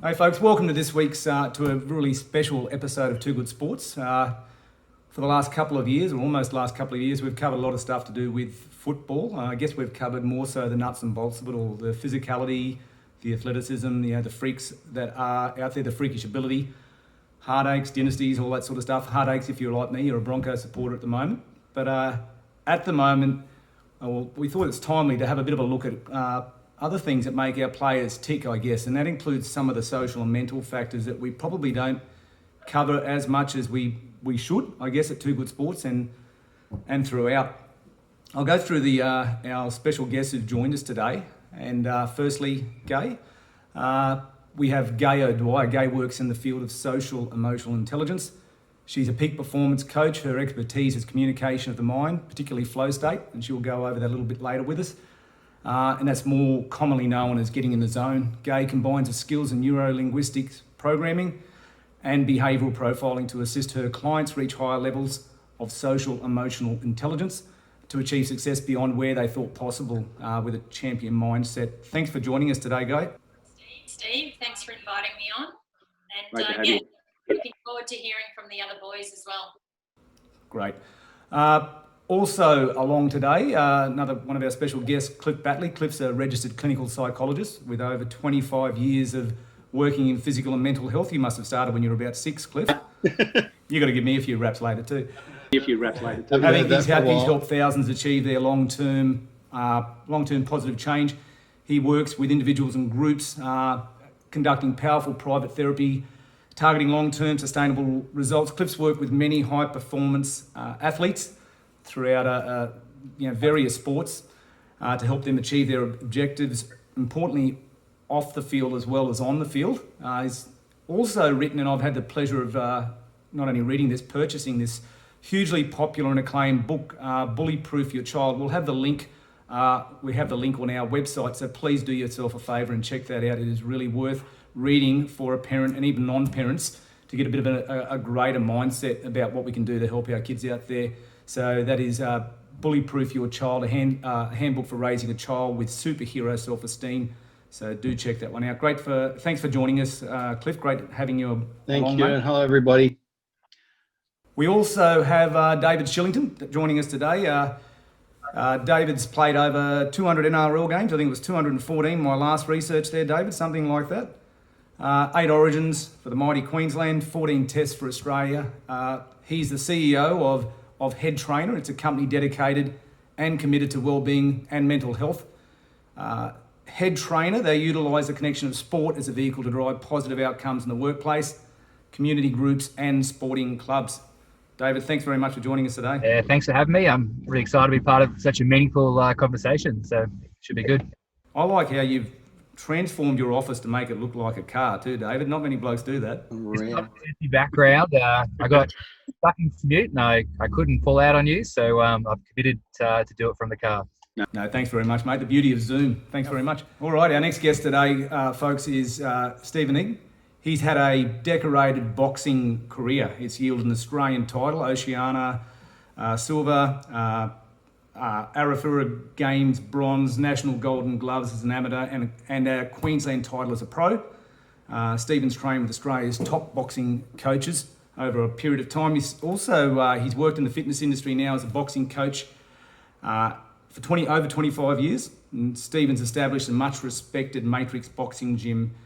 Hey folks, welcome to this week's to a really special episode of Two Good Sports. For the last couple of years, or almost last couple of years, we've covered a lot of stuff to do with football. I guess we've covered more so the nuts and bolts of it all, the physicality, the athleticism, the freaks that are out there, the freakish ability, heartaches, dynasties, all that sort of stuff. Heartaches if you're like me, you're a Broncos supporter at the moment. But at the moment, we thought it's timely to have a bit of a look at other things that make our players tick, I guess, and that includes some of the social and mental factors that we probably don't cover as much as we should, I guess, at Two Good Sports and throughout. I'll go through our special guests who've joined us today. And firstly, Gai. We have Gai O'Dwyer. Gai works in the field of social emotional intelligence. She's a peak performance coach. Her expertise is communication of the mind, particularly flow state, and she'll go over that a little bit later with us. And that's more commonly known as getting in the zone. Gai combines the skills in neuro-linguistics programming and behavioural profiling to assist her clients reach higher levels of social emotional intelligence to achieve success beyond where they thought possible with a champion mindset. Thanks for joining us today, Gai. Steve, thanks for inviting me on. And looking forward to hearing from the other boys as well. Great. Also along today, another one of our special guests, Cliff Battley. Cliff's a registered clinical psychologist with over 25 years of working in physical and mental health. You must have started when you were about 6, Cliff. You got to give me a few raps later too. I think he's helped thousands achieve their long-term positive change. He works with individuals and groups, conducting powerful private therapy, targeting long-term sustainable results. Cliff's worked with many high-performance athletes throughout various sports to help them achieve their objectives, importantly off the field as well as on the field. He's also written, and I've had the pleasure of not only reading this, purchasing this hugely popular and acclaimed book, Bully Proof Your Child. We'll have the link. We have the link on our website, so please do yourself a favour and check that out. It is really worth reading for a parent and even non-parents to get a bit of a greater mindset about what we can do to help our kids out there. So that is Bully Proof Your Child, a handbook for raising a child with superhero self-esteem. So do check that one out. Thanks for joining us, Cliff. Great having you along. Thank you, and hello everybody. We also have David Shillington joining us today. David's played over 200 NRL games. I think it was 214, my last research there, David, something like that. 8 origins for the mighty Queensland, 14 tests for Australia. He's the CEO of Head Trainer. It's a company dedicated and committed to wellbeing and mental health. Head Trainer, they utilise the connection of sport as a vehicle to drive positive outcomes in the workplace, community groups and sporting clubs. David, thanks very much for joining us today. Yeah, thanks for having me. I'm really excited to be part of such a meaningful conversation, so it should be good. I like how you've transformed your office to make it look like a car too, David. Not many blokes do that. It's not a fancy background. I got stuck in commute and I couldn't pull out on you, so I've committed to do it from the car. No, thanks very much, mate. The beauty of Zoom. Thanks very much. All right, our next guest today, folks, is Stephen Ing. He's had a decorated boxing career. It's yielded an Australian title, Oceania Silver, Arafura Games Bronze, National Golden Gloves as an amateur, and a Queensland title as a pro. Stephen's trained with Australia's top boxing coaches over a period of time. He's also he's worked in the fitness industry now as a boxing coach for over 25 years. And Stephen's established a much respected Matrix boxing gym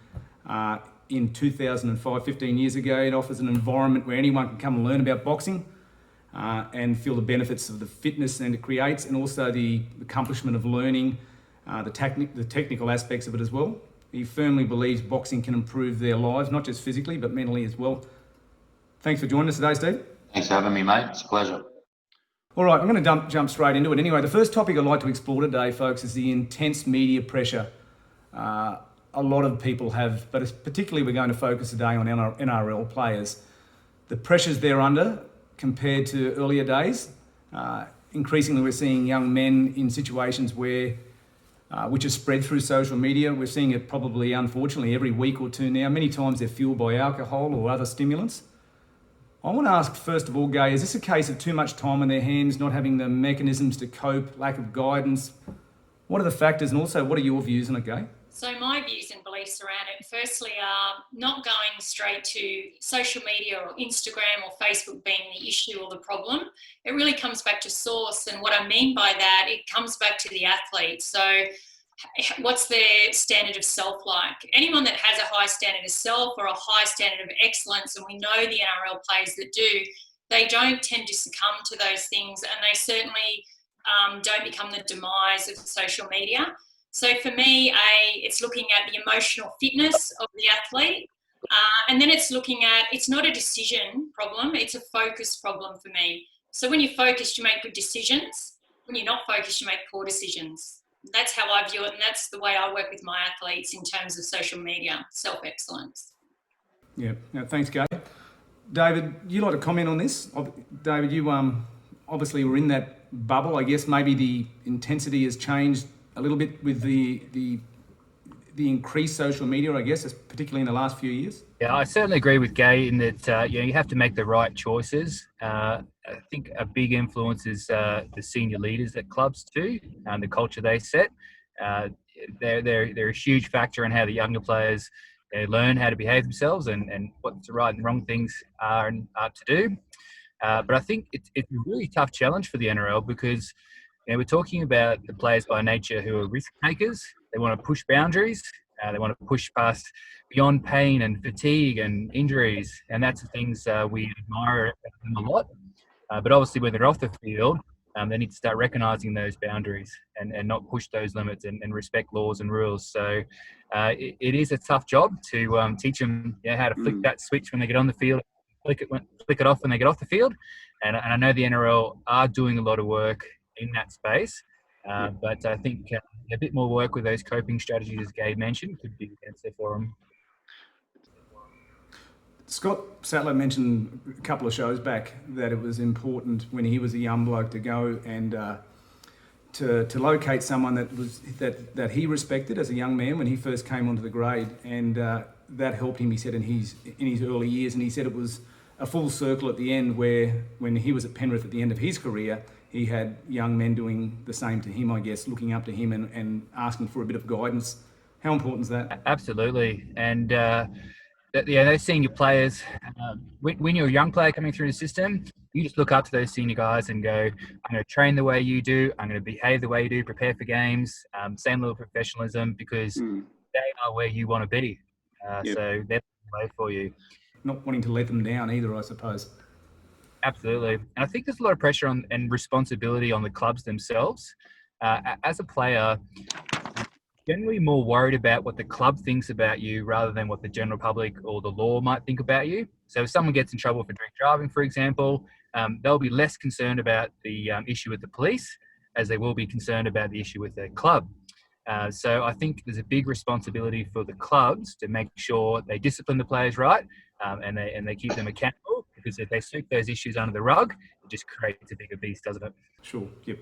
in 2005, 15 years ago. It offers an environment where anyone can come and learn about boxing and feel the benefits of the fitness and it creates, and also the accomplishment of learning the technical aspects of it as well. He firmly believes boxing can improve their lives, not just physically, but mentally as well. Thanks for joining us today, Steve. Thanks for having me, mate. It's a pleasure. All right, I'm going to jump straight into it. Anyway, the first topic I'd like to explore today, folks, is the intense media pressure a lot of people have, but particularly we're going to focus today on NRL players. The pressures they're under compared to earlier days. Increasingly, we're seeing young men in situations where, which is spread through social media. We're seeing it probably, unfortunately, every week or two now. Many times they're fueled by alcohol or other stimulants. I want to ask, first of all, Gai, is this a case of too much time on their hands, not having the mechanisms to cope, lack of guidance? What are the factors, and also what are your views on it, Gai? So my views and beliefs around it, firstly, are not going straight to social media or Instagram or Facebook being the issue or the problem. It really comes back to source. And what I mean by that, it comes back to the athlete. So what's their standard of self like? Anyone that has a high standard of self or a high standard of excellence, and we know the NRL players that do, they don't tend to succumb to those things, and they certainly don't become the demise of social media. So for me, it's looking at the emotional fitness of the athlete, and then it's looking at, it's not a decision problem, it's a focus problem for me. So when you're focused, you make good decisions. When you're not focused, you make poor decisions. That's how I view it, and that's the way I work with my athletes in terms of social media, self-excellence. Yeah, thanks, Gai. David, you like to comment on this? David, you obviously were in that bubble. I guess maybe the intensity has changed a little bit with the increased social media, I guess, particularly in the last few years. Yeah, I certainly agree with Gai in that you have to make the right choices. I think a big influence is the senior leaders at clubs too, and the culture they set. They're a huge factor in how the younger players learn how to behave themselves and what the right and wrong things are to do. But I think it's a really tough challenge for the NRL because we're talking about the players by nature who are risk takers. They want to push boundaries. They want to push past beyond pain and fatigue and injuries. And that's the things we admire them a lot. But obviously when they're off the field, they need to start recognising those boundaries and not push those limits and respect laws and rules. So it is a tough job to teach them how to flick that switch when they get on the field, flick it off when they get off the field. And I know the NRL are doing a lot of work in that space. But I think a bit more work with those coping strategies, as Gabe mentioned, could be the answer for them. Scott Sattler mentioned a couple of shows back that it was important when he was a young bloke to go and to locate someone that he respected as a young man when he first came onto the grade, and that helped him, he said, in his early years. And he said it was a full circle at the end, where when he was at Penrith at the end of his career, he had young men doing the same to him, I guess, looking up to him and asking for a bit of guidance. How important is that? Absolutely. And those senior players, when you're a young player coming through the system, you just look up to those senior guys and go, I'm going to train the way you do, I'm going to behave the way you do, prepare for games, same level of professionalism, because they are where you want to be. So they're the way for you. Not wanting to let them down either, I suppose. Absolutely. And I think there's a lot of pressure and responsibility on the clubs themselves. As a player, generally more worried about what the club thinks about you rather than what the general public or the law might think about you. So if someone gets in trouble for drink driving, for example, they'll be less concerned about the issue with the police as they will be concerned about the issue with their club. So I think there's a big responsibility for the clubs to make sure they discipline the players right, and they keep them accountable, because if they sweep those issues under the rug, it just creates a bigger beast, doesn't it? Sure, yep.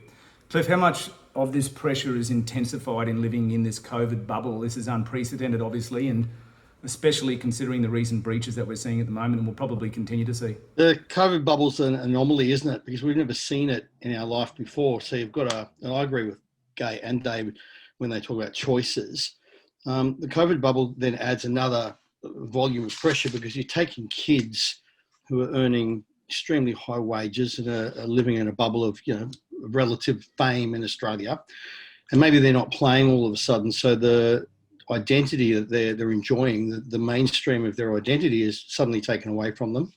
Cliff, how much of this pressure is intensified in living in this COVID bubble? This is unprecedented, obviously, and especially considering the recent breaches that we're seeing at the moment and will probably continue to see. The COVID bubble's an anomaly, isn't it? Because we've never seen it in our life before. So you've got and I agree with Gai and David when they talk about choices. The COVID bubble then adds another volume of pressure, because you're taking kids who are earning extremely high wages and are living in a bubble of, relative fame in Australia, and maybe they're not playing all of a sudden. So the identity that they're enjoying, the mainstream of their identity, is suddenly taken away from them.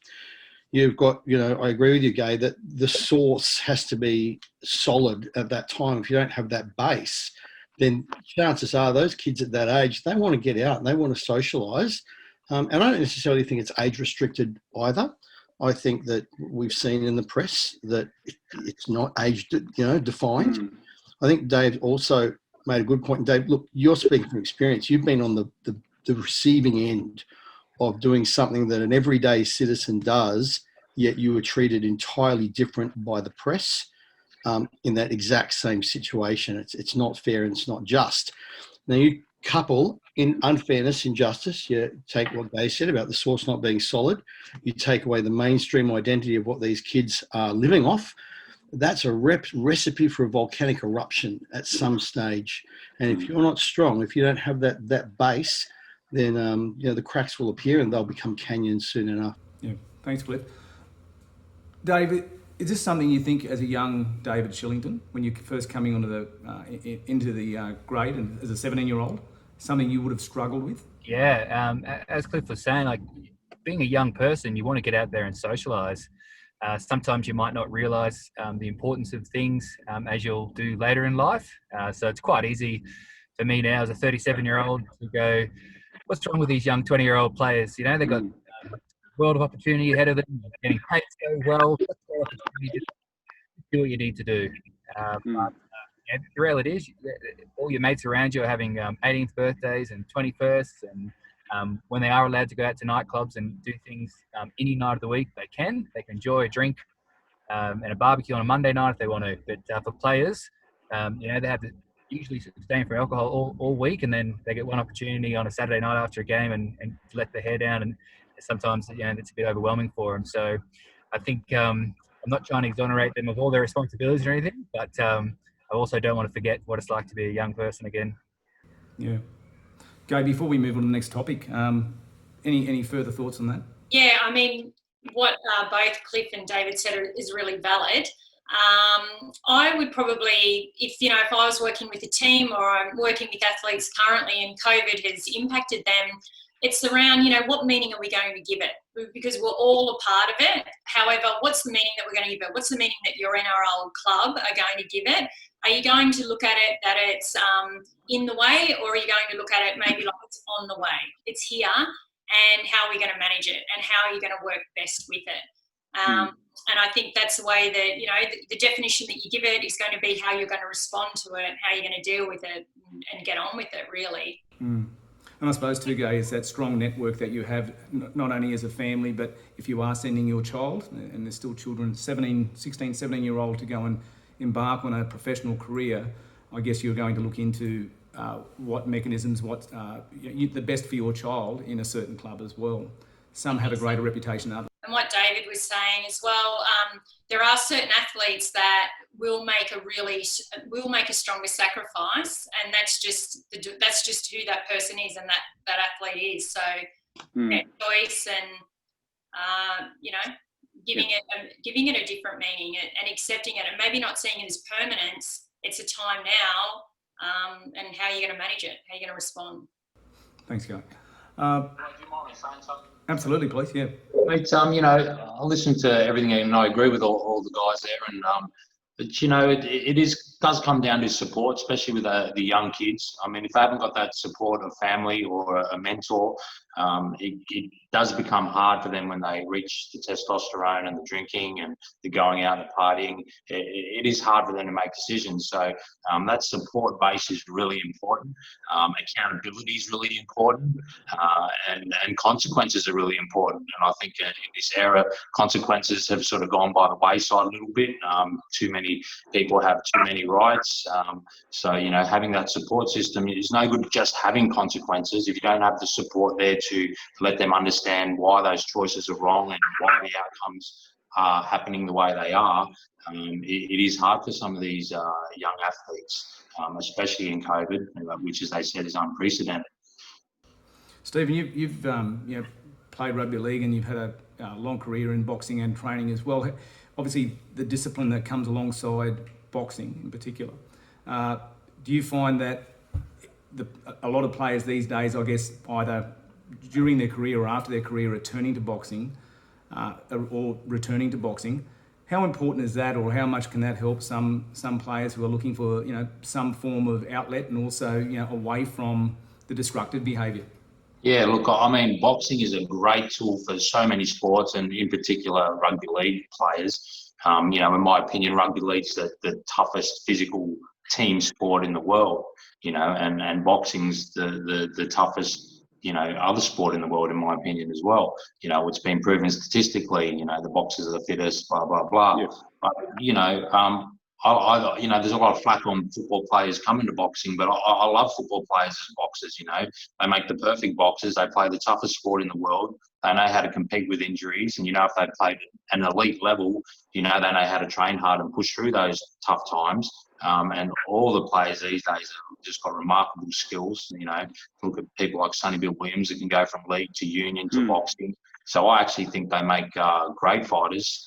You've got, I agree with you, Gai, that the source has to be solid at that time. If you don't have that base, then chances are those kids at that age, they want to get out and they want to socialise. And I don't necessarily think it's age restricted either. I think that we've seen in the press that it's not age, defined. I think Dave also made a good point. And Dave, look, you're speaking from experience. You've been on the receiving end of doing something that an everyday citizen does, yet you were treated entirely different by the press in that exact same situation. It's not fair and it's not just. Now, you couple in unfairness, injustice, you take what they said about the source not being solid, you take away the mainstream identity of what these kids are living off, that's a recipe for a volcanic eruption at some stage. And if you're not strong, if you don't have that base, then the cracks will appear and they'll become canyons soon enough. Yeah, thanks, Cliff. David, is this something you think as a young David Shillington, when you're first coming onto into the grade and as a 17-year-old, something you would have struggled with? Yeah, as Cliff was saying, like being a young person, you want to get out there and socialise. Sometimes you might not realise the importance of things as you'll do later in life. So it's quite easy for me now as a 37-year-old to go, what's wrong with these young 20-year-old players? You know, they've got a world of opportunity ahead of them, getting paid so well. That's their opportunity. Just do what you need to do. But the reality is, all your mates around you are having 18th birthdays and 21st, and when they are allowed to go out to nightclubs and do things any night of the week, they can enjoy a drink and a barbecue on a Monday night if they want to. But for players, they have to usually abstain from alcohol all week, and then they get one opportunity on a Saturday night after a game and to let their hair down, and sometimes it's a bit overwhelming for them. So I think I'm not trying to exonerate them of all their responsibilities or anything, but I also don't want to forget what it's like to be a young person again. Yeah. Gai, before we move on to the next topic, any further thoughts on that? Yeah, I mean, what both Cliff and David said is really valid. I would probably, if I was working with a team or I'm working with athletes currently and COVID has impacted them, it's around, what meaning are we going to give it? Because we're all a part of it. However, what's the meaning that we're going to give it? What's the meaning that your NRL club are going to give it? Are you going to look at it that it's in the way, or are you going to look at it maybe like it's on the way? It's here, and how are we going to manage it, and how are you going to work best with it? And I think that's the way that, the definition that you give it is going to be how you're going to respond to it, how you're going to deal with it and get on with it, really. And I suppose too, Gai, is that strong network that you have, not only as a family, but if you are sending your child, and there's still children, 16, 17-year-old, to go and embark on a professional career, I guess you're going to look into what mechanisms, what's the best for your child in a certain club as well. Some have a greater reputation than others. And what David was saying as well, there are certain athletes that will make a stronger sacrifice, and that's just who that person is and that athlete is. So that choice and giving it a different meaning and accepting it, and maybe not seeing it as permanence. It's a time now, and how you're going to manage it, how you're going to respond. Thanks, Gai. Do you mind me saying something? Absolutely, please. Yeah. Mate, I listen to everything and I agree with all the guys there, and but it does come down to support, especially with the young kids. I mean, if they haven't got that support of family or a mentor, it does become hard for them when they reach the testosterone and the drinking and the going out and partying. It is hard for them to make decisions. So that support base is really important. Accountability is really important, and consequences are really important. And I think in this era, consequences have sort of gone by the wayside a little bit. Too many people have too many rights. So having that support system is no good just having consequences if you don't have the support there to let them understand why those choices are wrong and why the outcomes are happening the way they are. It is hard for some of these young athletes, especially in COVID, which, as they said, is unprecedented. Stephen, you've played rugby league and you've had a long career in boxing and training as well. Obviously, the discipline that comes alongside boxing in particular. Do you find that a lot of players these days, I guess, either during their career or after their career, are turning to boxing or returning to boxing? How important is that, or how much can that help some players who are looking for some form of outlet and also away from the destructive behaviour? Yeah, look, I mean, boxing is a great tool for so many sports, and in particular rugby league players. In my opinion, rugby league's the toughest physical team sport in the world. And boxing's the toughest other sport in the world, in my opinion, as well. It's been proven statistically. The boxers are the fittest, blah blah blah. Yeah. But you know, there's a lot of flack on football players coming to boxing, but I love football players as boxers. You know, they make the perfect boxers. They play the toughest sport in the world. They know how to compete with injuries, and you know, if they played at an elite level, you know, they know how to train hard and push through those tough times. And all the players these days have just got remarkable skills. You know, look at people like Sonny Bill Williams that can go from league to union to boxing. So I actually think they make great fighters.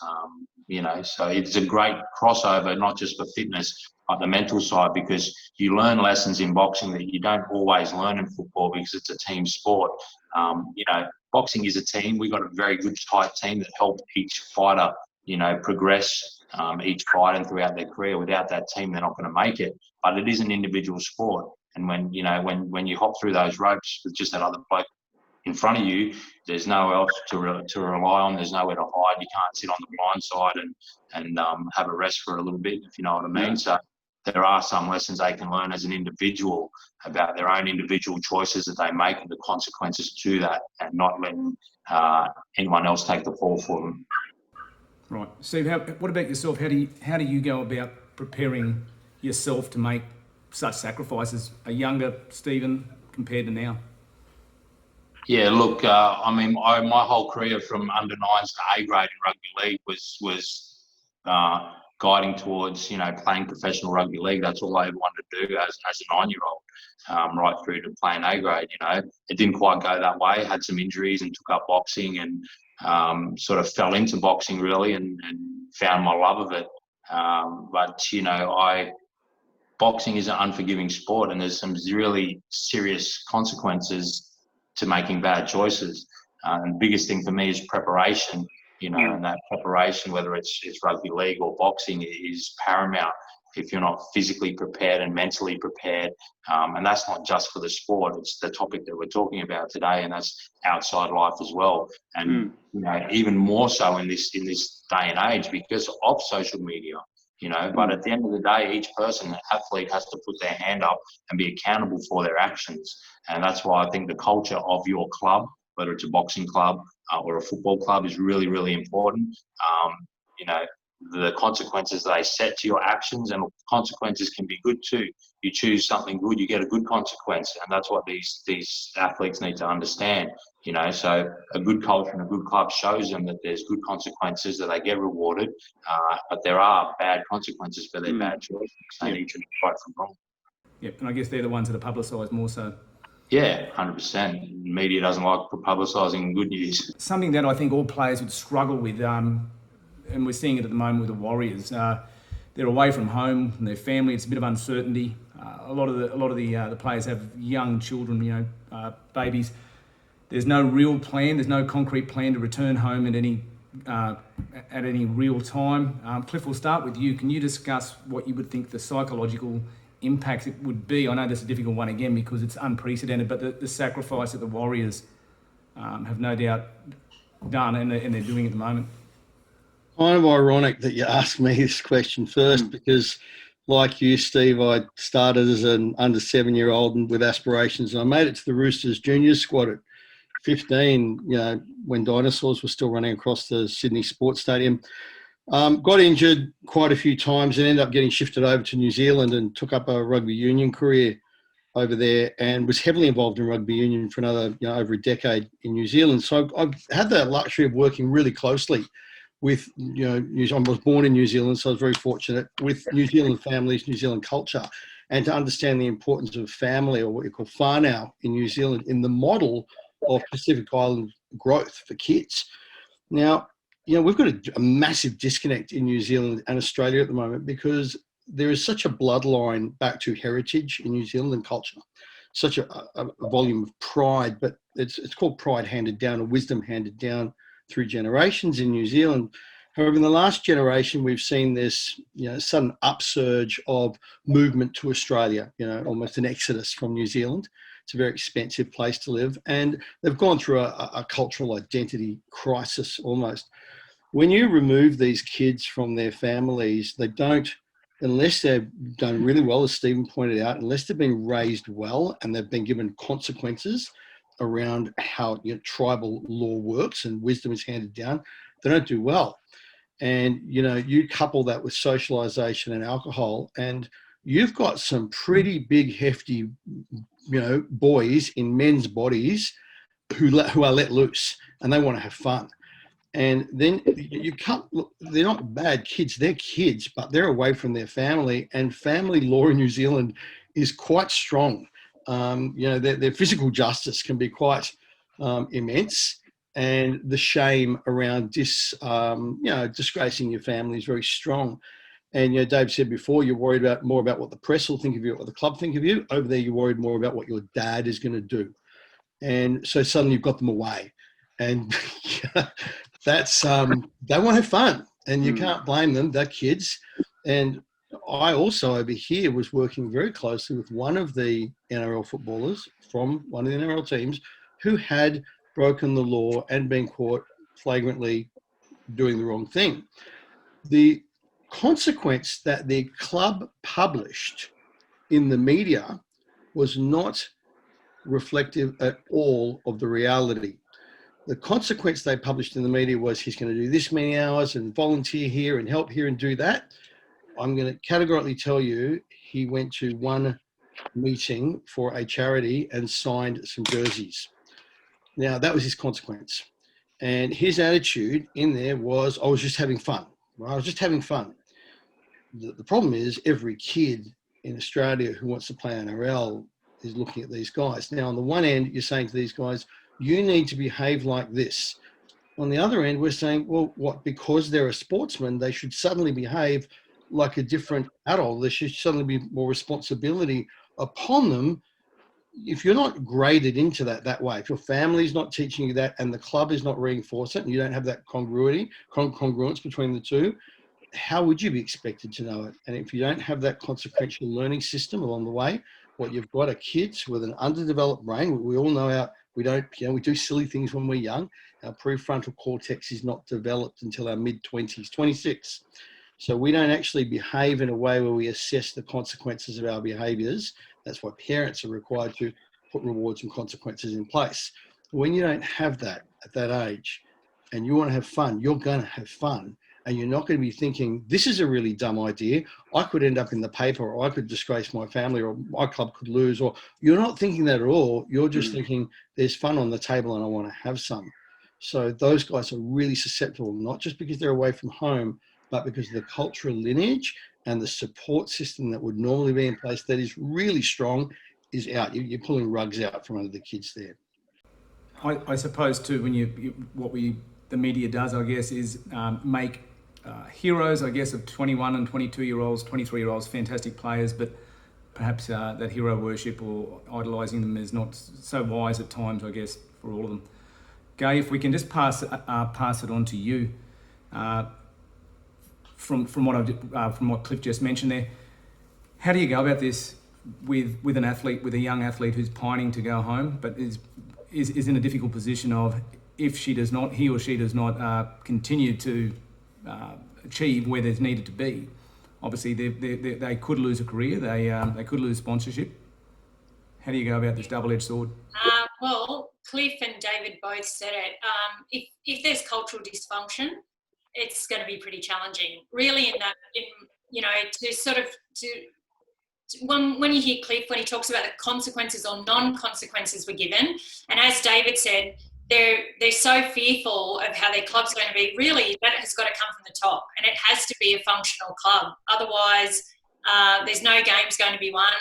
You know, so it's a great crossover, not just for fitness, but the mental side, because you learn lessons in boxing that you don't always learn in football because it's a team sport. You know, boxing is a team. We've got a very good, tight team that help each fighter, you know, progress each fight and throughout their career. Without that team, they're not going to make it. But it is an individual sport. And when, you know, when you hop through those ropes with just that other bloke in front of you, there's nowhere else to rely on. There's nowhere to hide. You can't sit on the blind side and have a rest for a little bit, if you know what I mean. So there are some lessons they can learn as an individual about their own individual choices that they make and the consequences to that, and not letting anyone else take the fall for them. Right. Steve, what about yourself? How do you go about preparing yourself to make such sacrifices? A younger Stephen compared to now? Yeah, look, I mean, my whole career from under nines to A grade in rugby league was guiding towards, you know, playing professional rugby league. That's all I ever wanted to do as a 9-year-old, right through to playing A grade. You know, it didn't quite go that way. Had some injuries and took up boxing, and sort of fell into boxing really, and found my love of it. But you know, boxing is an unforgiving sport, and there's some really serious consequences to making bad choices. And the biggest thing for me is preparation, you know, and that preparation, whether it's rugby league or boxing, is paramount if you're not physically prepared and mentally prepared. And that's not just for the sport, it's the topic that we're talking about today, and that's outside life as well. And you know, even more so in this day and age because of social media. You know, but at the end of the day, each person, athlete, has to put their hand up and be accountable for their actions. And that's why I think the culture of your club, whether it's a boxing club or a football club, is really, really important. You know, the consequences they set to your actions, and consequences can be good too. You choose something good, you get a good consequence, and that's what these athletes need to understand. You know, so a good culture and a good club shows them that there's good consequences, that they get rewarded, but there are bad consequences for their bad choices. They need to fight from wrong. Yep, and I guess they're the ones that are publicised more so. Yeah, 100%. Media doesn't like publicising good news. Something that I think all players would struggle with, and we're seeing it at the moment with the Warriors. They're away from home and their family. It's a bit of uncertainty. A lot of the players have young children, you know, babies. There's no real plan. There's no concrete plan to return home at any real time. Cliff, we'll start with you. Can you discuss what you would think the psychological impacts it would be? I know that's a difficult one again because it's unprecedented, but the sacrifice that the Warriors have no doubt done and they're doing at the moment. Kind of ironic that you asked me this question first because, like you, Steve, I started as an under 7-year-old and with aspirations, and I made it to the Roosters junior squad at 15, you know, when dinosaurs were still running across the Sydney Sports Stadium. Got injured quite a few times and ended up getting shifted over to New Zealand and took up a rugby union career over there, and was heavily involved in rugby union for another, you know, over a decade in New Zealand. So I've had the luxury of working really closely with, you know, I was born in New Zealand, so I was very fortunate with New Zealand families, New Zealand culture, and to understand the importance of family, or what you call whānau in New Zealand, in the model of Pacific Island growth for kids. Now, you know, we've got a massive disconnect in New Zealand and Australia at the moment because there is such a bloodline back to heritage in New Zealand and culture, such a volume of pride, but it's called pride handed down, or wisdom handed down through generations in New Zealand. However, in the last generation, we've seen this, you know, sudden upsurge of movement to Australia, you know, almost an exodus from New Zealand. It's a very expensive place to live, and they've gone through a cultural identity crisis almost. When you remove these kids from their families, they don't, unless they've done really well, as Stephen pointed out, unless they've been raised well and they've been given consequences around how, you know, tribal law works and wisdom is handed down, they don't do well. And, you know, you couple that with socialization and alcohol, and you've got some pretty big, hefty, you know, boys in men's bodies who are let loose and they want to have fun. And then you can't look, they're not bad kids, they're kids, but they're away from their family, and family law in New Zealand is quite strong. You know, their physical justice can be quite immense, and the shame around disgracing your family is very strong. And, you know, Dave said before, you're worried about more about what the press will think of you, what the club think of you. Over there, you're worried more about what your dad is going to do. And so suddenly you've got them away. And that's, they want to have fun. And you can't blame them, they're kids. And I also over here was working very closely with one of the NRL footballers from one of the NRL teams who had broken the law and been caught flagrantly doing the wrong thing. The consequence that the club published in the media was not reflective at all of the reality. The consequence they published in the media was he's going to do this many hours and volunteer here and help here and do that. I'm going to categorically tell you he went to one meeting for a charity and signed some jerseys. Now, that was his consequence. And his attitude in there was, I was just having fun. Right? I was just having fun. The problem is every kid in Australia who wants to play NRL is looking at these guys. Now, on the one end, you're saying to these guys, you need to behave like this. On the other end, we're saying, well, what? Because they're a sportsman, they should suddenly behave like a different adult. There should suddenly be more responsibility upon them. If you're not graded into that way, if your family's not teaching you that and the club is not reinforcing it, and you don't have that congruence between the two, how would you be expected to know it? And if you don't have that consequential learning system along the way, what you've got are kids with an underdeveloped brain. We all know we do silly things when we're young. Our prefrontal cortex is not developed until our mid-20s, 26. So we don't actually behave in a way where we assess the consequences of our behaviors. That's why parents are required to put rewards and consequences in place. When you don't have that at that age and you want to have fun, you're going to have fun. And you're not going to be thinking, this is a really dumb idea. I could end up in the paper, or I could disgrace my family, or my club could lose. Or you're not thinking that at all. You're just thinking there's fun on the table and I want to have some. So those guys are really susceptible, not just because they're away from home, but because the cultural lineage and the support system that would normally be in place that is really strong is out. You're pulling rugs out from under the kids there. I suppose too, when the media does, I guess, is make heroes, I guess, of 21 and 22-year-olds, 23-year-olds, fantastic players, but perhaps that hero worship or idolising them is not so wise at times, I guess, for all of them. Gai, if we can just pass it on to you, from what Cliff just mentioned there, how do you go about this with an athlete, with a young athlete who's pining to go home, but is in a difficult position of, if he or she does not continue to achieve where there's needed to be, obviously they could lose a career, they could lose sponsorship. How do you go about this double-edged sword? Well, Cliff and David both said it. If there's cultural dysfunction, it's going to be pretty challenging. Really, when you hear Cliff, when he talks about the consequences or non-consequences were given, and as David said, they're so fearful of how their club's going to be. Really, that has got to come from the top, and it has to be a functional club. Otherwise, there's no games going to be won.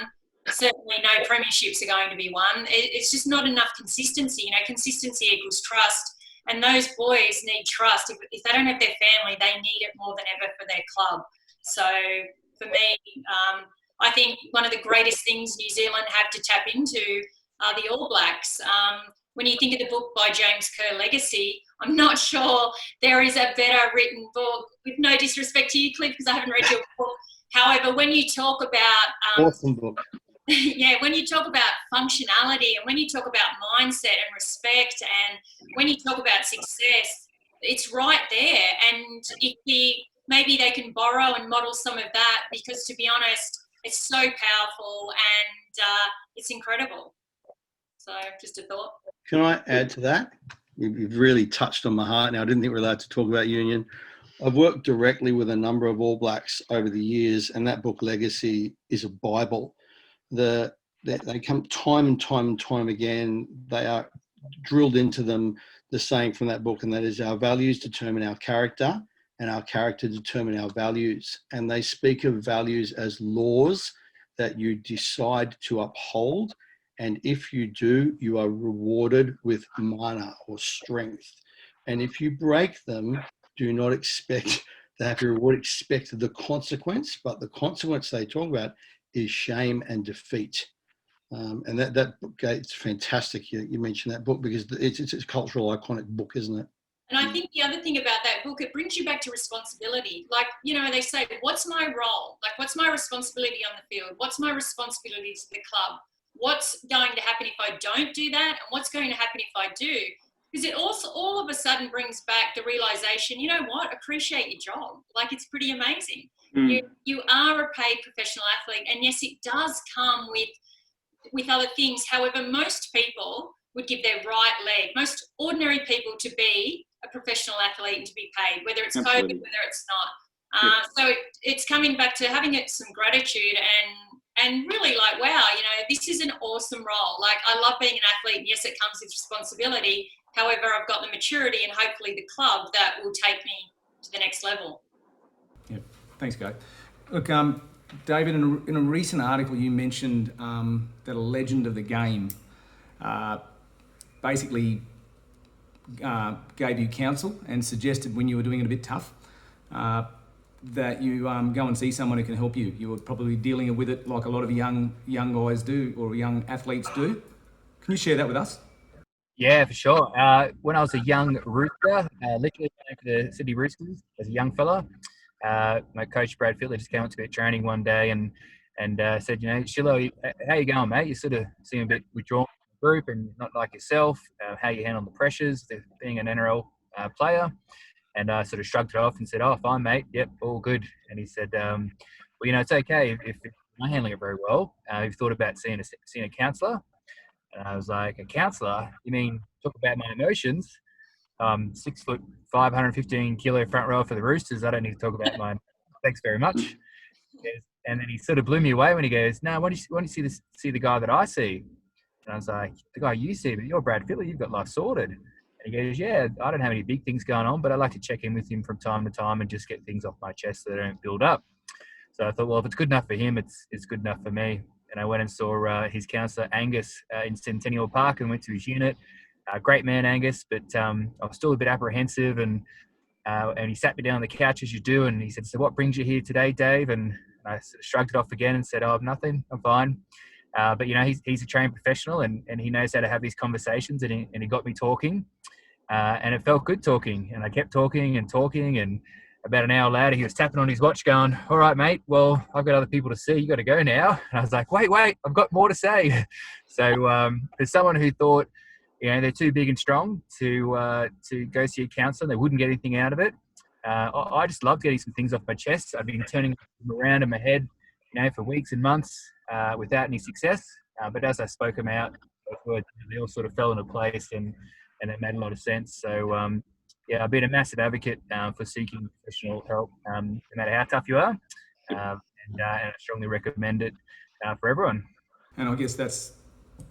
Certainly no premierships are going to be won. It's just not enough consistency. Consistency equals trust, and those boys need trust. If they don't have their family, they need it more than ever for their club. So for me, I think one of the greatest things New Zealand have to tap into are the All Blacks. When you think of the book by James Kerr, Legacy, I'm not sure there is a better written book, with no disrespect to you, Cliff, because I haven't read your book. However, when you talk about... awesome book. Yeah, when you talk about functionality, and when you talk about mindset and respect, and when you talk about success, it's right there. And maybe they can borrow and model some of that, because to be honest, it's so powerful and it's incredible. So just a thought. Can I add to that? You've really touched on my heart now. I didn't think we were allowed to talk about union. I've worked directly with a number of All Blacks over the years, and that book Legacy is a Bible. They come time and time and time again. They are drilled into them the saying from that book, and that is, our values determine our character and our character determine our values. And they speak of values as laws that you decide to uphold. And if you do, you are rewarded with mana or strength. And if you break them, do not expect to have your reward, expect the consequence. But the consequence they talk about is shame and defeat. And that book, it's fantastic. You mentioned that book because it's a cultural iconic book, isn't it? And I think the other thing about that book, it brings you back to responsibility. Like, you know, they say, what's my role? Like, what's my responsibility on the field? What's my responsibility to the club? What's going to happen if I don't do that? And what's going to happen if I do? Because it also all of a sudden brings back the realization, you know what, appreciate your job. Like, it's pretty amazing. You are a paid professional athlete. And yes, it does come with other things. However, most people would give their right leg, most ordinary people, to be a professional athlete and to be paid, whether it's COVID, whether it's not. So it's coming back to having some gratitude and really like, wow, you know, this is an awesome role. Like, I love being an athlete, and yes, it comes with responsibility. However, I've got the maturity and hopefully the club that will take me to the next level. Yeah, thanks, Gai. Look, David, in a recent article, you mentioned that a legend of the game basically gave you counsel and suggested, when you were doing it a bit tough, that you go and see someone who can help you. You were probably dealing with it like a lot of young guys do, or young athletes do. Can you share that with us? Yeah, for sure. When I was a young rooster, literally playing for the Sydney Roosters as a young fella, my coach Brad Fittler just came up to me at training one day and said, you know, Shillo, how you going, mate? You sort of seem a bit withdrawn from the group and not like yourself. How you handle the pressures of being an NRL player? And I sort of shrugged it off and said, oh, fine, mate. Yep, all good. And he said, well, you know, it's okay if you're not handling it very well. You've thought about seeing a counsellor. And I was like, a counsellor? You mean talk about my emotions? 6 foot, 515 kilo front row for the Roosters. I don't need to talk about mine. Thanks very much. And then he sort of blew me away when he goes, no, why don't you see the guy that I see? And I was like, the guy you see, but you're Brad Fittler, you've got life sorted. And he goes, yeah, I don't have any big things going on, but I like to check in with him from time to time and just get things off my chest so they don't build up. So I thought, well, if it's good enough for him, it's good enough for me. And I went and saw his counsellor, Angus, in Centennial Park, and went to his unit. Great man, Angus, but I was still a bit apprehensive. And he sat me down on the couch, as you do, and he said, so what brings you here today, Dave? And I sort of shrugged it off again and said, oh, nothing, I'm fine. But, you know, he's a trained professional and he knows how to have these conversations, and he got me talking. And it felt good talking. And I kept talking. And about an hour later, he was tapping on his watch going, all right, mate, well, I've got other people to see. You got to go now. And I was like, wait, I've got more to say. So for someone who thought, you know, they're too big and strong to go see a counsellor, they wouldn't get anything out of it. I just loved getting some things off my chest. I've been turning them around in my head, you know, for weeks and months without any success. But as I spoke them out, they all sort of fell into place and it made a lot of sense. So, yeah, I've been a massive advocate for seeking professional help, no matter how tough you are. And I strongly recommend it for everyone. And I guess that's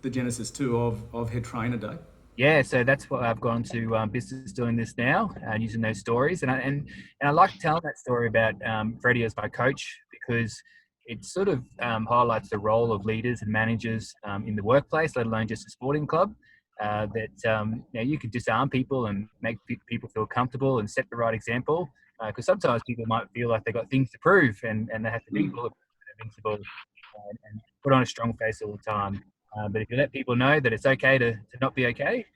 the genesis too of Head Trainer Day. Yeah, so that's what I've gone to business doing this now, using those stories. And I like telling that story about Freddie as my coach, because it sort of highlights the role of leaders and managers in the workplace, let alone just a sporting club. That you know, you could disarm people and make people feel comfortable and set the right example. Because sometimes people might feel like they've got things to prove and they have to be invincible and put on a strong face all the time. But if you let people know that it's okay to not be okay,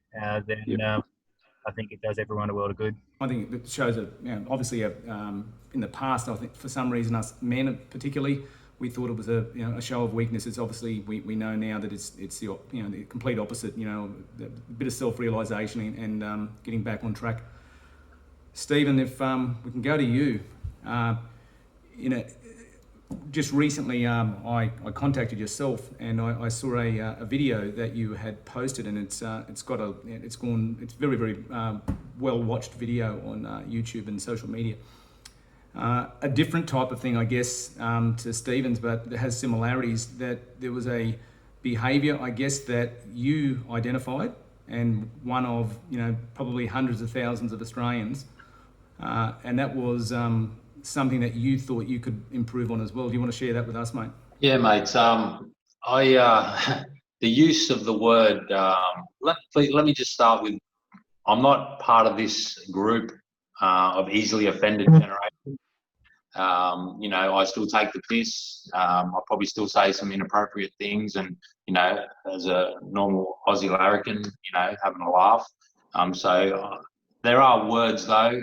then I think it does everyone a world of good. I think it shows that, you know, obviously in the past, I think for some reason us men particularly, we thought it was a show of weakness. It's obviously we know now that it's the the complete opposite. You know, a bit of self-realisation and getting back on track. Stephen, if we can go to you, just recently I contacted yourself and I saw a video that you had posted, and it's very very well-watched video on YouTube and social media. A different type of thing, I guess, to Stephen's, but it has similarities, that there was a behaviour, I guess, that you identified, and one of, probably hundreds of thousands of Australians, and that was something that you thought you could improve on as well. Do you want to share that with us, mate? Yeah, mate. The use of the word. Let me just start with. I'm not part of this group of easily offended generation. I still take the piss. I probably still say some inappropriate things, and as a normal Aussie larrikin, having a laugh. So there are words though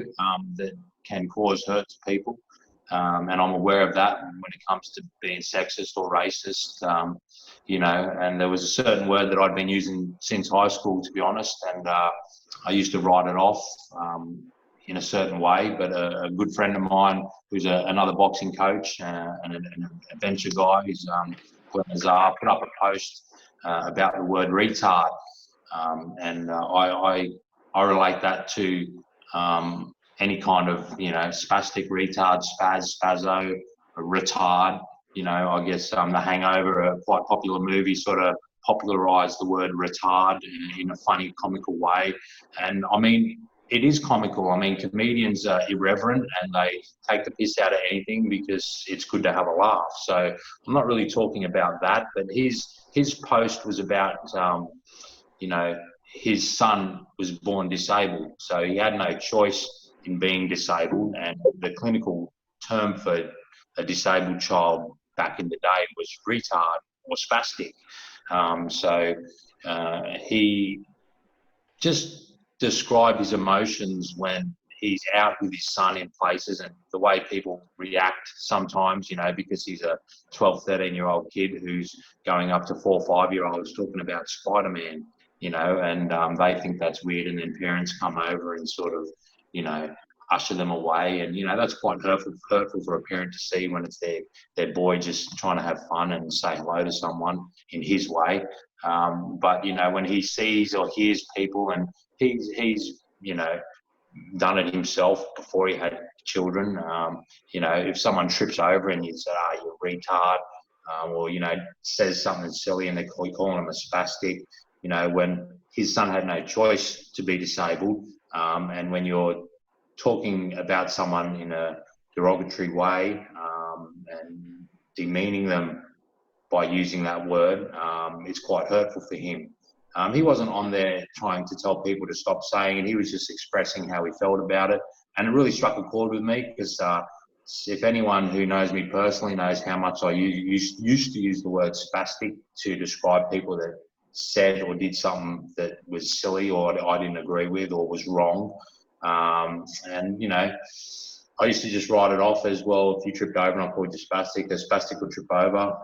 that can cause hurt to people. And I'm aware of that when it comes to being sexist or racist, and there was a certain word that I'd been using since high school, to be honest, and I used to write it off in a certain way, but a good friend of mine who's another boxing coach and an adventure guy, who's put up a post about the word retard, and I relate that to any kind of, spastic, retard, spazzo, retard. I guess The Hangover, a quite popular movie, sort of popularised the word retard in a funny, comical way. And I mean, it is comical. I mean, comedians are irreverent and they take the piss out of anything because it's good to have a laugh. So I'm not really talking about that, but his post was about, his son was born disabled, so he had no choice in being disabled, and the clinical term for a disabled child back in the day was retard or spastic. So he just described his emotions when he's out with his son in places, and the way people react sometimes, because he's a 12, 13-year-old kid who's going up to 4 or 5-year-olds talking about Spider-Man, and they think that's weird, and then parents come over and sort of, usher them away. And, that's quite hurtful for a parent to see when it's their boy just trying to have fun and say hello to someone in his way. But, when he sees or hears people, and he's done it himself before he had children, if someone trips over and you say, you're a retard, or, says something silly and they're calling him a spastic, when his son had no choice to be disabled, and when you're talking about someone in a derogatory way and demeaning them by using that word, it's quite hurtful for him. He wasn't on there trying to tell people to stop saying it. He was just expressing how he felt about it. And it really struck a chord with me because if anyone who knows me personally knows how much I used to use the word spastic to describe people that said or did something that was silly or I didn't agree with or was wrong. And, I used to just write it off as, well, if you tripped over and I called you spastic, a spastic will trip over.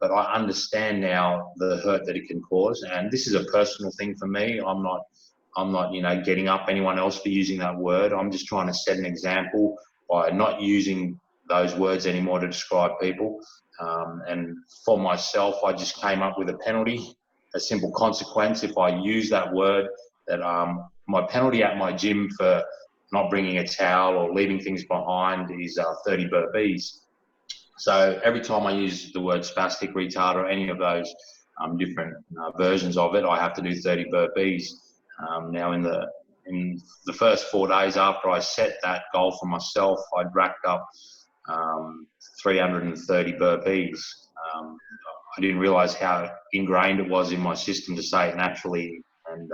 But I understand now the hurt that it can cause. And this is a personal thing for me. I'm not, getting up anyone else for using that word. I'm just trying to set an example by not using those words anymore to describe people. And for myself, I just came up with a penalty, a simple consequence. If I use that word, that my penalty at my gym for not bringing a towel or leaving things behind is 30 burpees. So every time I use the word spastic, retard, or any of those different versions of it, I have to do 30 burpees. Now in the first 4 days after I set that goal for myself, I'd racked up 330 burpees. I didn't realise how ingrained it was in my system to say it naturally, and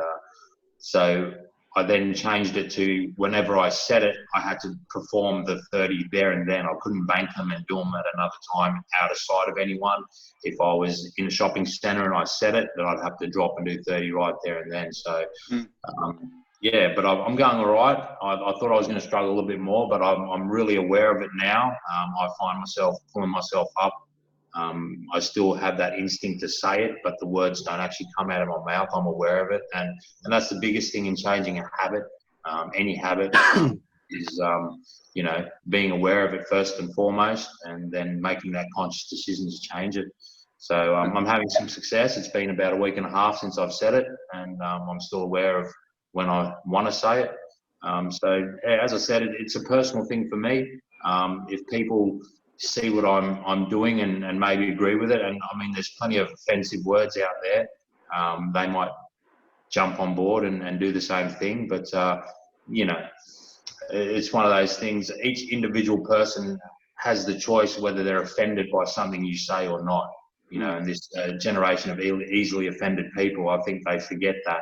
so I then changed it to whenever I said it, I had to perform the 30 there and then. I couldn't bank them and do them at another time out of sight of anyone. If I was in a shopping centre and I said it, then I'd have to drop and do 30 right there and then. So, but I'm going all right. I thought I was going to struggle a little bit more, but I'm really aware of it now. I find myself pulling myself up. I still have that instinct to say it, but the words don't actually come out of my mouth. I'm aware of it. And that's the biggest thing in changing a habit. Any habit is, being aware of it first and foremost, and then making that conscious decision to change it. So I'm having some success. It's been about a week and a half since I've said it, and I'm still aware of when I want to say it. So as I said, it's a personal thing for me. If people see what I'm doing and maybe agree with it, and I mean, there's plenty of offensive words out there, they might jump on board and do the same thing. But, you know, it's one of those things. Each individual person has the choice whether they're offended by something you say or not. You know, and this generation of easily offended people, I think they forget that.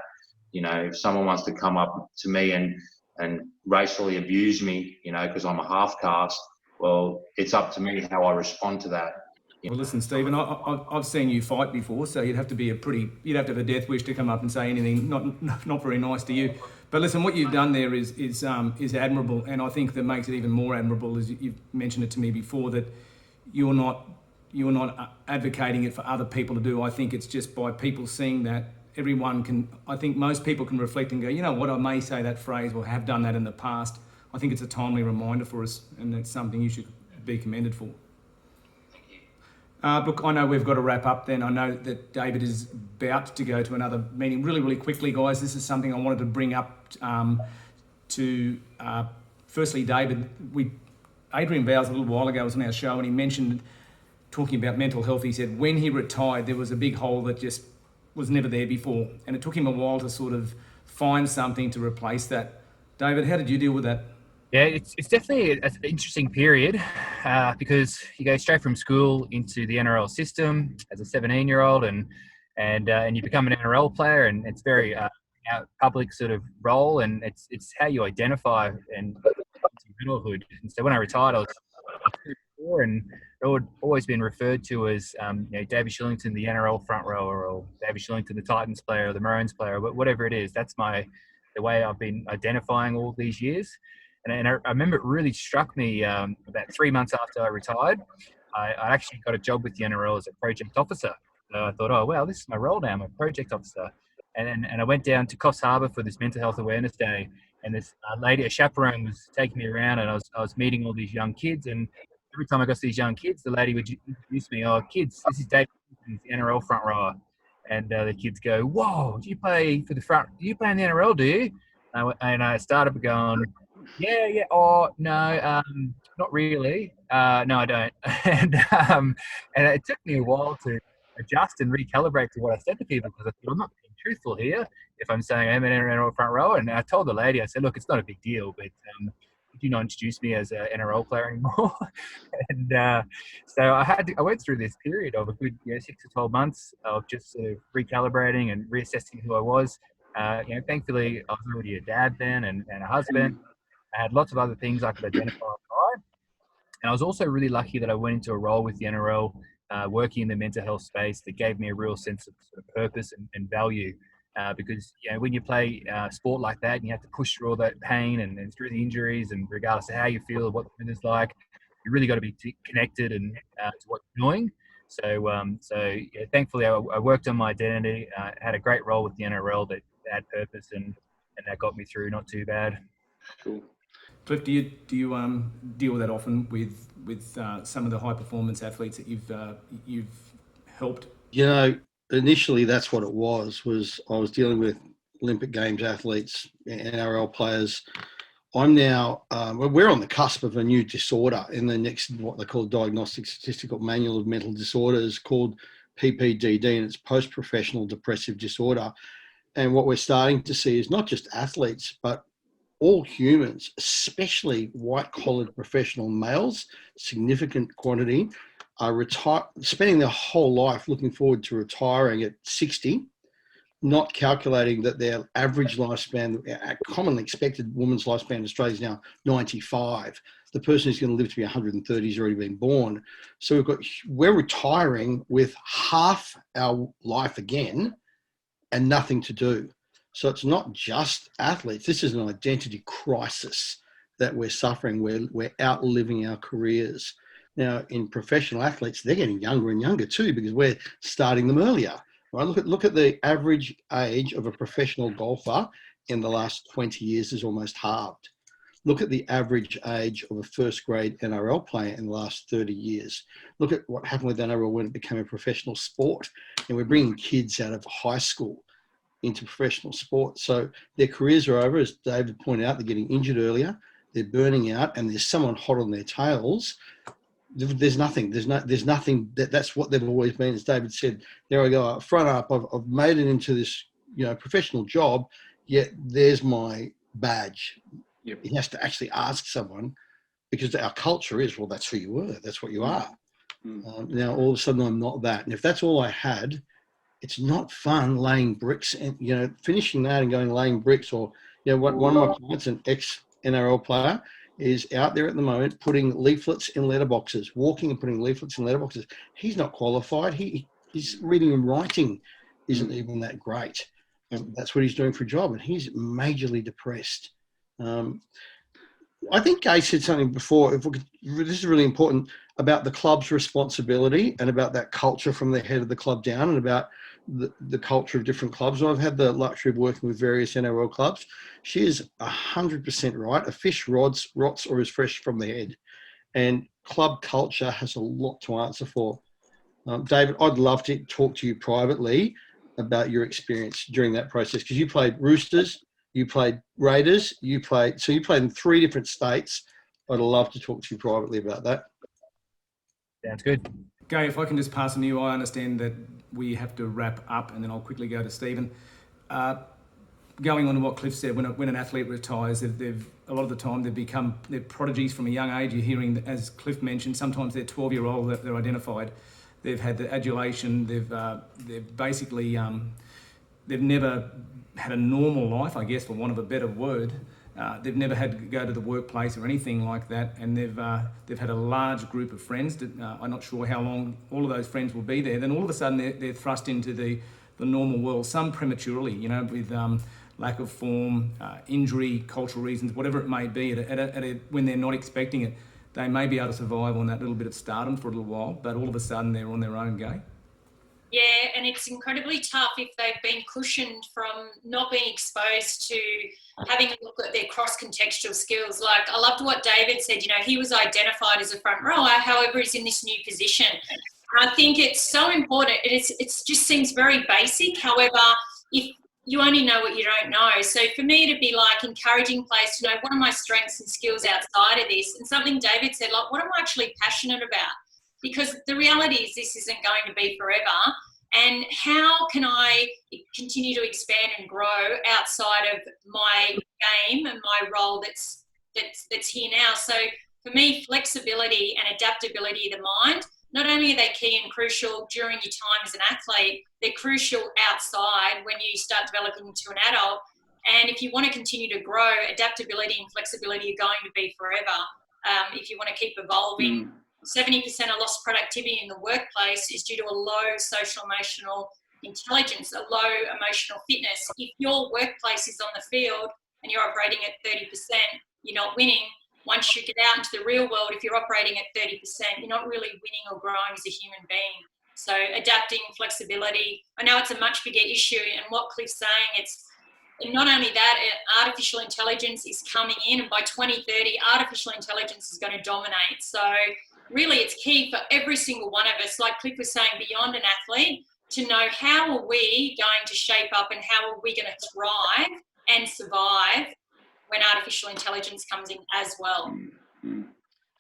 You know, if someone wants to come up to me and racially abuse me, you know, because I'm a half caste, well, it's up to me how I respond to that. Well, listen, Stephen, I've seen you fight before, so you'd have to have a death wish to come up and say anything not very nice to you. But listen, what you've done there is admirable, and I think that makes it even more admirable, as you've mentioned it to me before, that you're not advocating it for other people to do. I think it's just by people seeing that I think most people can reflect and go, you know what, I may say that phrase or have done that in the past. I think it's a timely reminder for us, and it's something you should be commended for. Look, I know we've got to wrap up then. I know that David is about to go to another meeting. Really, really quickly, guys, this is something I wanted to bring up firstly, David, Adrian Bowles a little while ago was on our show, and he mentioned, talking about mental health, he said when he retired, there was a big hole that just was never there before. And it took him a while to sort of find something to replace that. David, how did you deal with that? Yeah, it's definitely an interesting period because you go straight from school into the NRL system as a 17-year-old, and you become an NRL player, and it's very public sort of role, and it's how you identify and adulthood. And so when I retired, I was 34, and it would always been referred to as David Shillington, the NRL front rower, or David Shillington, the Titans player, or the Maroons player, but whatever it is, that's the way I've been identifying all these years. And I remember it really struck me about 3 months after I retired. I actually got a job with the NRL as a project officer. So I thought, oh, wow, this is my role now. I'm a project officer. And I went down to Coffs Harbour for this Mental Health Awareness Day. And this lady, a chaperone, was taking me around, and I was meeting all these young kids. And every time I got to these young kids, the lady would introduce me, oh, kids, this is David, the NRL front rower. And the kids go, whoa, do you play in the NRL, do you? And I started going, yeah. Oh, no, not really. No, I don't. And it took me a while to adjust and recalibrate to what I said to people, because I thought, I'm not being truthful here if I'm saying I'm an NRL front row. And I told the lady, I said, look, it's not a big deal, but do not introduce me as an NRL player anymore. And so I went through this period of a good 6 to 12 months of just sort of recalibrating and reassessing who I was. Thankfully, I was already a dad then and a husband. I had lots of other things I could identify by. And I was also really lucky that I went into a role with the NRL, working in the mental health space, that gave me a real sense of sort of purpose and value. Because when you play sport like that, and you have to push through all that pain and through the injuries, and regardless of how you feel, what the weather's like, you really got to be connected and to what you're doing. So thankfully, I worked on my identity. Had a great role with the NRL that had purpose, and that got me through not too bad. Cool. Cliff, do you deal with that often with some of the high performance athletes that you've helped? Initially that's what it was I was dealing with Olympic Games athletes, NRL players. I'm now, we're on the cusp of a new disorder in the next, what they call Diagnostic Statistical Manual of Mental Disorders, called PPDD, and it's post-professional depressive disorder. And what we're starting to see is not just athletes, but all humans, especially white-collared professional males, significant quantity, are spending their whole life looking forward to retiring at 60, not calculating that their average lifespan, a commonly expected woman's lifespan in Australia is now 95. The person who's going to live to be 130 has already been born. So we're retiring with half our life again and nothing to do. So it's not just athletes. This is an identity crisis that we're suffering. We're outliving our careers. Now, in professional athletes, they're getting younger and younger too, because we're starting them earlier. Right? Look at the average age of a professional golfer in the last 20 years is almost halved. Look at the average age of a first grade NRL player in the last 30 years. Look at what happened with NRL when it became a professional sport. And we're bringing kids out of high school. into professional sport. So their careers are over, as David pointed out. They're getting injured earlier, they're burning out, and there's someone hot on their tails. There's nothing. There's nothing. That's what they've always been. As David said, there I go, front up. I've made it into this, professional job. Yet there's my badge. Yep. He has to actually ask someone, because our culture is, well, that's who you were. That's what you are. Now all of a sudden I'm not that, and if that's all I had, it's not fun laying bricks and finishing that and going laying bricks. Or one of my clients, an ex NRL player, is out there at the moment putting leaflets in letterboxes, walking and putting leaflets in letterboxes. He's not qualified. His reading and writing isn't even that great. And that's what he's doing for a job, and he's majorly depressed. I think Gai said something before, this is really important, about the club's responsibility and about that culture from the head of the club down, and about the culture of different clubs. And I've had the luxury of working with various NRL clubs. She is 100% right. A fish rots or is fresh from the head. And club culture has a lot to answer for. David, I'd love to talk to you privately about your experience during that process, because you played Roosters, you played Raiders, you played in 3 different states. I'd love to talk to you privately about that. Sounds good. Gai, if I can just pass on to you, I understand that we have to wrap up, and then I'll quickly go to Stephen. Going on to what Cliff said, when an athlete retires, a lot of the time they're prodigies from a young age. You're hearing, as Cliff mentioned, sometimes they're 12-year-old that they're identified. They've had the adulation. They've basically they've never had a normal life, I guess, for want of a better word. They've never had to go to the workplace or anything like that, and they've had a large group of friends. I'm not sure how long all of those friends will be there. Then all of a sudden they're thrust into the normal world, some prematurely, with lack of form, injury, cultural reasons, whatever it may be. When they're not expecting it, they may be able to survive on that little bit of stardom for a little while, but all of a sudden they're on their own, Gai. Yeah, and it's incredibly tough if they've been cushioned from not being exposed to having a look at their cross-contextual skills. Like, I loved what David said, he was identified as a front rower, however, he's in this new position. I think it's so important. It just seems very basic. However, if you only know what you don't know. So for me to be like encouraging players to know what are my strengths and skills outside of this, and something David said, like, what am I actually passionate about? Because the reality is this isn't going to be forever. And how can I continue to expand and grow outside of my game and my role that's here now? So for me, flexibility and adaptability of the mind, not only are they key and crucial during your time as an athlete, they're crucial outside when you start developing into an adult. And if you want to continue to grow, adaptability and flexibility are going to be forever. If you want to keep evolving, 70% of lost productivity in the workplace is due to a low social emotional intelligence, a low emotional fitness. If your workplace is on the field and you're operating at 30%, you're not winning. Once you get out into the real world, if you're operating at 30%, you're not really winning or growing as a human being. So adapting, flexibility, I know it's a much bigger issue, and what Cliff's saying, it's not only that, artificial intelligence is coming in, and by 2030, artificial intelligence is going to dominate. So really it's key for every single one of us, like Cliff was saying, beyond an athlete, to know how are we going to shape up and how are we going to thrive and survive when artificial intelligence comes in as well.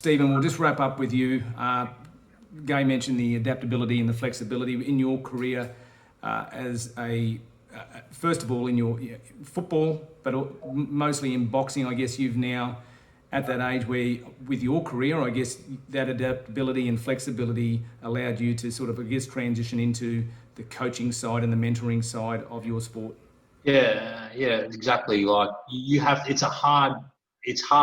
Stephen, we'll just wrap up with you. Gai mentioned the adaptability and the flexibility in your career as first of all in your football, but mostly in boxing. I guess you've now at that age where with your career, I guess that adaptability and flexibility allowed you to sort of, I guess, transition into the coaching side and the mentoring side of your sport. Yeah, exactly. Like it's hard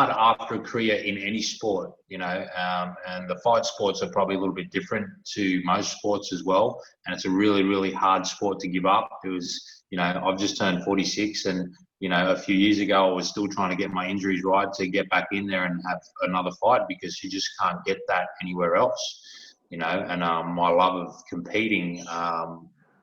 after a career in any sport, and the fight sports are probably a little bit different to most sports as well. And it's a really, really hard sport to give up. It was, I've just turned 46, and, a few years ago I was still trying to get my injuries right to get back in there and have another fight, because you just can't get that anywhere else, and my love of competing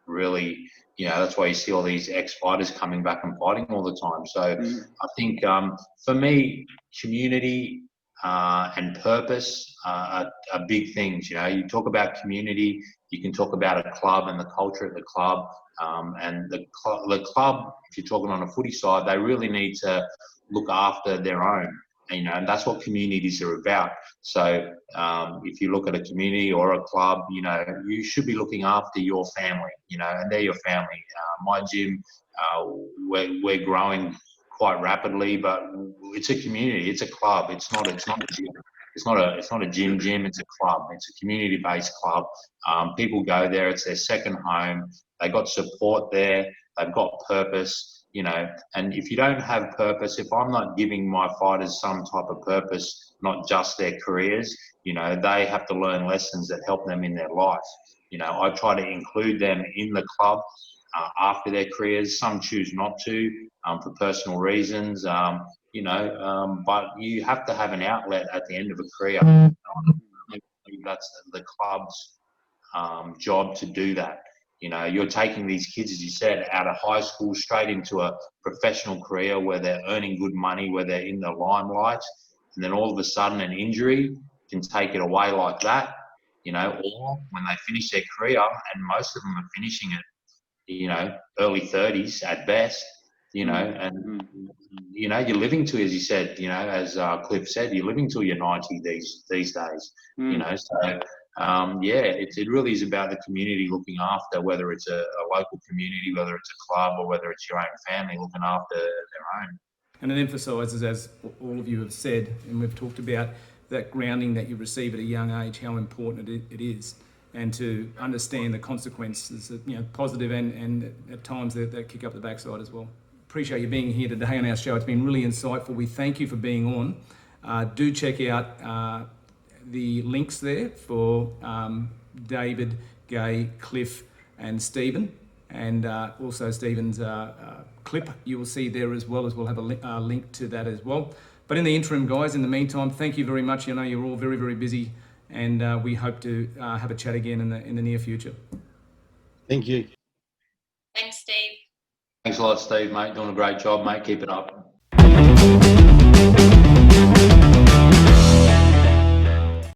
really, that's why you see all these ex-fighters coming back and fighting all the time. So I think for me, community, and purpose are big things. You know, you talk about community, you can talk about a club and the culture at the club, and the club, if you're talking on a footy side, they really need to look after their own. You know, and that's what communities are about. So if you look at a community or a club, you know, you should be looking after your family, you know, and they're your family. My gym, we're growing quite rapidly, but it's a community, it's a club. It's not a gym. It's not a gym. It's a club. It's a community-based club. People go there. It's their second home. They got support there. They've got purpose. You know, and if you don't have purpose, if I'm not giving my fighters some type of purpose, not just their careers, you know, they have to learn lessons that help them in their life. You know, I try to include them in the club after their careers. Some choose not to for personal reasons, you know, but you have to have an outlet at the end of a career. That's the club's job to do that. You know, you're taking these kids, as you said, out of high school straight into a professional career where they're earning good money, where they're in the limelight, and then all of a sudden an injury can take it away like that, you know, or when they finish their career, and most of them are finishing it, you know, early 30s at best, you know, and, you know, you're living to, as you said, you know, as Cliff said, you're living till you're 90 these days, you know, so... yeah, it really is about the community looking after, whether it's a local community, whether it's a club, or whether it's your own family looking after their own. And it emphasises, as all of you have said, and we've talked about, that grounding that you receive at a young age, how important it is, and to understand the consequences, you know, positive and at times that kick up the backside as well. Appreciate you being here today on our show. It's been really insightful. We thank you for being on. Do check out the links there for David, Gai, Cliff and Stephen, and also Stephen's clip you will see there as well, as we'll have a link to that as well. But in the interim, guys, in the meantime, thank you very much. I know you're all very, very busy, and we hope to have a chat again in the near future. Thank you. Thanks, Steve. Thanks a lot, Steve, mate. Doing a great job, mate. Keep it up.